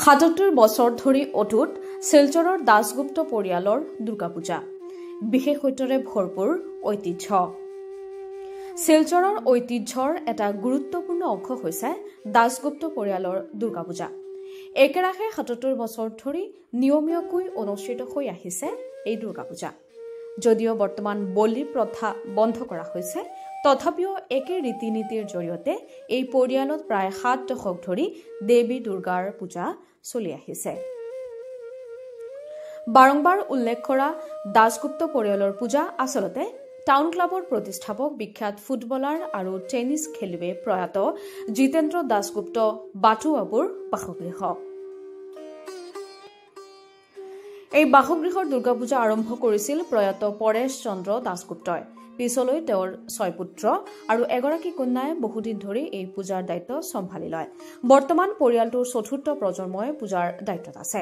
৭৭ বছৰ ধৰি অটুট শিলচৰৰ দাসগুপ্ত পৰিয়ালৰ দুৰ্গা পূজা বিশেষত্বৰে ভৰপূৰ ঐতিহ্য। শিলচৰৰ ঐতিহ্যৰ এটা গুৰুত্বপূৰ্ণ অংশ হৈছে দাসগুপ্ত পৰিয়ালৰ দুৰ্গা পূজা। একেৰাহে ৭৭ বছৰ ধৰি নিয়মীয়াকৈ অনুষ্ঠিত হৈ আহিছে এই দুৰ্গা পূজা। যদিও বৰ্তমান বলি প্ৰথা বন্ধ কৰা হৈছে, তথাপিও একে ৰীতি নীতিৰ জৰিয়তে এই পৰিয়ালত প্ৰায় ৭ দশক ধৰি দেৱী দুৰ্গাৰ পূজা চলি আহিছে। বাৰম্বাৰ উল্লেখ কৰা দাসগুপ্ত পৰিয়ালৰ পূজা আচলতে টাউন ক্লাবৰ প্ৰতিষ্ঠাপক বিখ্যাত ফুটবলাৰ আৰু টেনিছ খেলুৱৈ প্ৰয়াত জিতেন্দ্ৰ দাসগুপ্ত বাটুৱাবুৰ বাসগৃহ। এই বাসগৃহৰ দুৰ্গা পূজা আৰম্ভ কৰিছিল প্ৰয়াত পৰেশ চন্দ্ৰ দাসগুপ্তই। পিছলৈ তেওঁৰ ৬ পুত্ৰ আৰু এগৰাকী কন্যাই বহুদিন ধৰি এই পূজাৰ দায়িত্ব চম্ভালি লয়। বৰ্তমান পৰিয়ালটোৰ ৪ৰ্থ প্ৰজন্মই পূজাৰ দায়িত্বত আছে।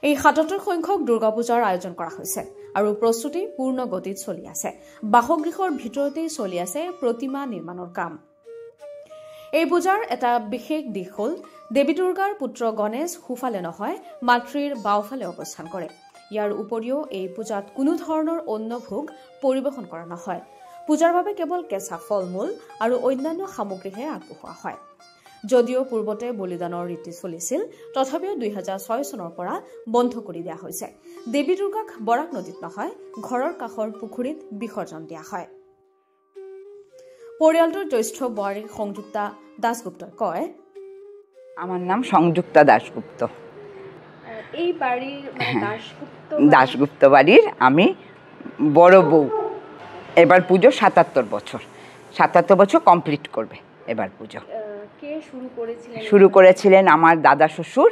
এই ৭৭ সংখ্যক দুৰ্গা পূজাৰ আয়োজন কৰা হৈছে আৰু প্ৰস্তুতি পূৰ্ণ গতিত চলি আছে। বাসগৃহৰ ভিতৰতেই চলি আছে প্ৰতিমা নিৰ্মাণৰ কাম। এই পূজাৰ এটা বিশেষ দিশ হ'ল দেৱী দুৰ্গাৰ পুত্ৰ গণেশ সোঁফালে নহয়, মাতৃৰ বাওঁফালে অৱস্থান কৰে। ইয়াৰ উপৰিও এই পূজাত কোনো ধৰণৰ অন্ন ভোগ পৰিৱেশন কৰা নহয়। পূজাৰ বাবে কেৱল কেঁচা ফল-মূল আৰু অন্যান্য সামগ্ৰীহে আগবঢ়োৱা হয়। যদিও পূৰ্বতে বলিদানৰ ৰীতি চলিছিল, তথাপিও ২০০৬ চনৰ পৰা বন্ধ কৰি দিয়া হৈছে। দেৱী দুৰ্গাক বৰাক নদীত নহয়, ঘৰৰ কাষৰ পুখুৰীত বিসৰ্জন দিয়া হয়। পৰিয়ালটোৰ জ্যেষ্ঠ বোৱাৰী সংযুক্তা দাসগুপ্তই কয়, আমার নাম সংযুক্তা দাসগুপ্ত। এই বাড়ির দাসগুপ্ত বাড়ির আমি বড় বউ। এবার পুজো ৭৭ বছর, ৭৭ বছর কমপ্লিট করবে এবার পুজো। কে শুরু করেছিলেন আমার দাদা শ্বশুর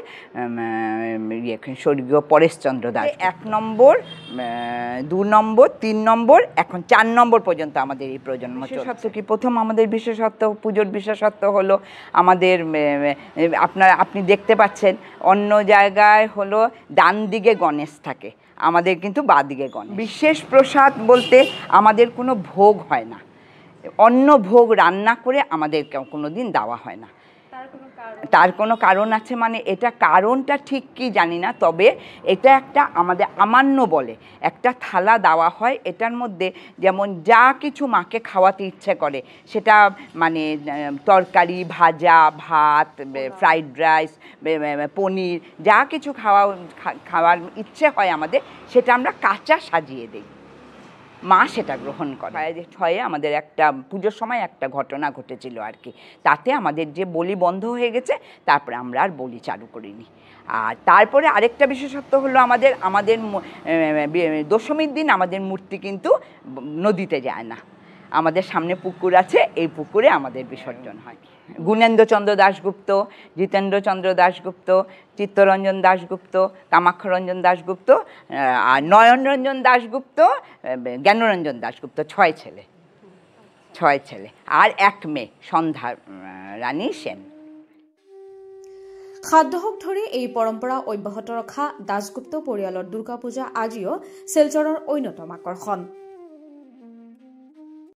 স্বর্গীয় পরেশচন্দ্র দাস। ১ নম্বর, ২ নম্বর, ৩ নম্বর, এখন ৪ নম্বর পর্যন্ত আমাদের এই প্রজন্ম। বিশেষত্ব কি, প্রথম আমাদের বিশেষত্ব, পুজোর বিশেষত্ব হলো আমাদের আপনি দেখতে পাচ্ছেন অন্য জায়গায় হলো ডান দিকে গণেশ থাকে, আমাদের কিন্তু বাঁ দিকে গণেশ। বিশেষ প্রসাদ বলতে আমাদের কোনো ভোগ হয় না, অন্য ভোগ রান্না করে আমাদের কোনো দিন দেওয়া হয় না। তার কোনো কারণ আছে, মানে এটা কারণটা ঠিক কি জানি না, তবে এটা একটা আমাদের আমান্য বলে একটা থালা দেওয়া হয়। এটার মধ্যে যেমন যা কিছু মাকে খাওয়াতে ইচ্ছে করে, সেটা মানে তরকারি, ভাজা, ভাত, ফ্রাইড রাইস, পনির, যা কিছু খাওয়ার ইচ্ছে হয় আমাদের, সেটা আমরা কাঁচা সাজিয়ে দিই। মা সেটা গ্রহণ করে। ৬ আমাদের একটা পুজোর সময় একটা ঘটনা ঘটেছিল আর কি, তাতে আমাদের যে বলি বন্ধ হয়ে গেছে, তারপরে আমরা আর বলি চালু করিনি। আর তারপরে আরেকটা বিশেষত্ব হলো আমাদের দশমীর দিন আমাদের মূর্তি কিন্তু নদীতে যায় না, আমাদের সামনে পুকুর আছে, এই পুকুরে আমাদের বিসর্জন হয়। গুণেন্দ্রচন্দ্র দাশগুপ্ত, জিতেন্দ্রচন্দ্র দাশগুপ্ত, চিত্তরঞ্জন দাশগুপ্ত, কামাক্ষরঞ্জন দাশগুপ্ত, আর নয়নরঞ্জন দাশগুপ্ত, জ্ঞানরঞ্জন দাশগুপ্ত, ৬ ছেলে আর ১ মেয়ে সন্ধ্যা রানী সেন। ৭ দশক ধৰি এই পৰম্পৰা অব্যাহত ৰখা দাসগুপ্ত পৰিয়ালৰ দুৰ্গা পূজা আজিও শিলচৰৰ অন্যতম আকৰ্ষণ।